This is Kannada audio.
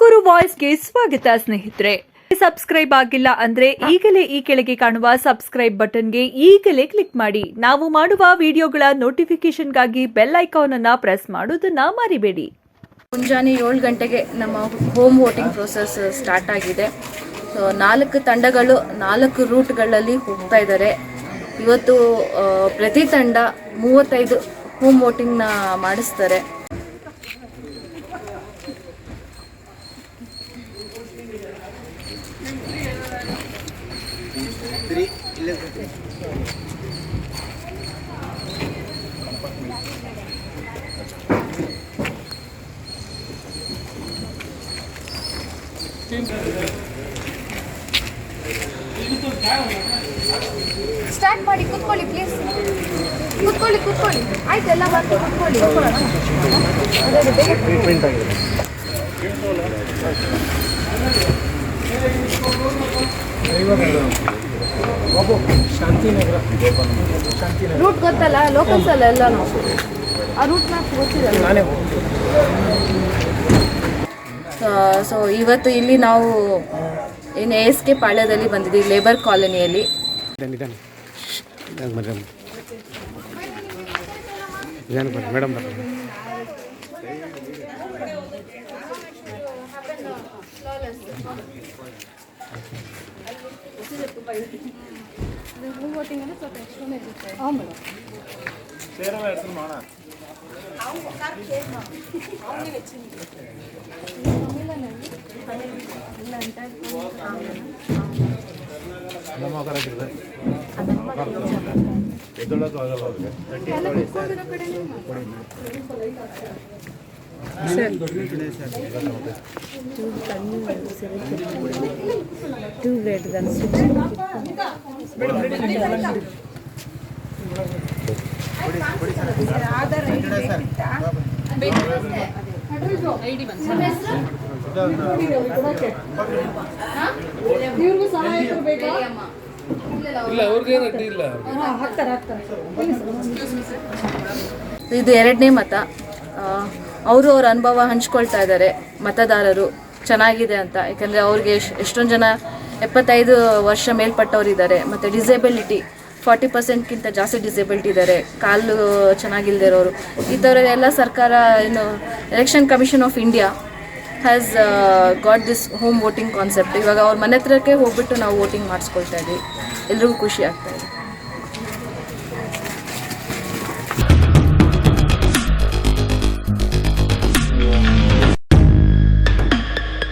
ತುಮಕೂರು ವಾಯ್ಸ್ಗೆ ಸ್ವಾಗತ ಸ್ನೇಹಿತರೆ. ಸಬ್ಸ್ಕ್ರೈಬ್ ಆಗಿಲ್ಲ ಅಂದ್ರೆ ಈಗಲೇ ಈ ಕೆಳಗೆ ಕಾಣುವ ಸಬ್ಸ್ಕ್ರೈಬ್ ಬಟನ್ಗೆ ಈಗಲೇ ಕ್ಲಿಕ್ ಮಾಡಿ. ನಾವು ಮಾಡುವ ವಿಡಿಯೋಗಳ ನೋಟಿಫಿಕೇಶನ್ಗಾಗಿ ಬೆಲ್ ಐಕಾನ್ ಅನ್ನು ಪ್ರೆಸ್ ಮಾಡೋದನ್ನ ಮರಿಬೇಡಿ. ಮುಂಜಾನೆ 7 ಗಂಟೆಗೆ ನಮ್ಮ ಹೋಮ್ ವೋಟಿಂಗ್ ಪ್ರೋಸೆಸ್ ಸ್ಟಾರ್ಟ್ ಆಗಿದೆ. 4 ತಂಡಗಳು 4 ರೂಟ್ಗಳಲ್ಲಿ ಹೋಗ್ತಾ ಇದ್ದಾರೆ. ಇವತ್ತು ಪ್ರತಿ ತಂಡ 35 ಹೋಮ್ ವೋಟಿಂಗ್ನ ಮಾಡಿಸ್ತಾರೆ. ಸ್ಟಾರ್ಟ್ ಮಾಡಿ. ಕೂತ್ಕೊಳ್ಳಿ ಪ್ಲೀಸ್. ಕೂತ್ಕೊಳ್ಳಿ ಆಯ್ತು, ಎಲ್ಲ ಬರ್ತು. ಕೂತ್ಕೊಳ್ಳಿ. ರೂಟ್ ಗೊತ್ತಲ್ಲ, ಲೋಕಲ್ಸ್ ಅಲ್ಲ ಎಲ್ಲ. ಆ ರೂಟ್ ಮ್ಯಾಪ್ ಗೊತ್ತಿಲ್ಲ. ಸೊ ಇವತ್ತು ಇಲ್ಲಿ ನಾವು ಏನು ASK ಪಾಳ್ಯದಲ್ಲಿ ಬಂದಿದ್ದೀವಿ, ಲೇಬರ್ ಕಾಲೋನಿಯಲ್ಲಿ. ಮೇಡಮ್ ಇದು 2ನೇ ಮತ. ಅವರು ಅವ್ರ ಅನುಭವ ಹಂಚ್ಕೊಳ್ತಾ ಇದ್ದಾರೆ ಮತದಾರರು, ಚೆನ್ನಾಗಿದೆ ಅಂತ. ಯಾಕಂದರೆ ಅವ್ರಿಗೆ ಎಷ್ಟೊಂದು ಜನ 75 ವರ್ಷ ಮೇಲ್ಪಟ್ಟವರಿದ್ದಾರೆ, ಮತ್ತು ಡಿಸೇಬಿಲಿಟಿ 40%ಗಿಂತ ಜಾಸ್ತಿ ಡಿಸೇಬಿಲಿಟಿ ಇದ್ದಾರೆ, ಕಾಲು ಚೆನ್ನಾಗಿಲ್ಲದೆ ಇರೋರು. ಈ ಥರದೆಲ್ಲ ಸರ್ಕಾರ ಏನು election commission of India has got this home voting concept. ಇವಾಗ ಅವ್ರ ಮನೆ ಹತ್ರಕ್ಕೆ ಹೋಗ್ಬಿಟ್ಟು ನಾವು ವೋಟಿಂಗ್ ಮಾಡಿಸ್ಕೊಳ್ತಾ ಇದ್ದೀವಿ. ಎಲ್ರಿಗೂ ಖುಷಿ ಆಗ್ತಾ ಇದೆ.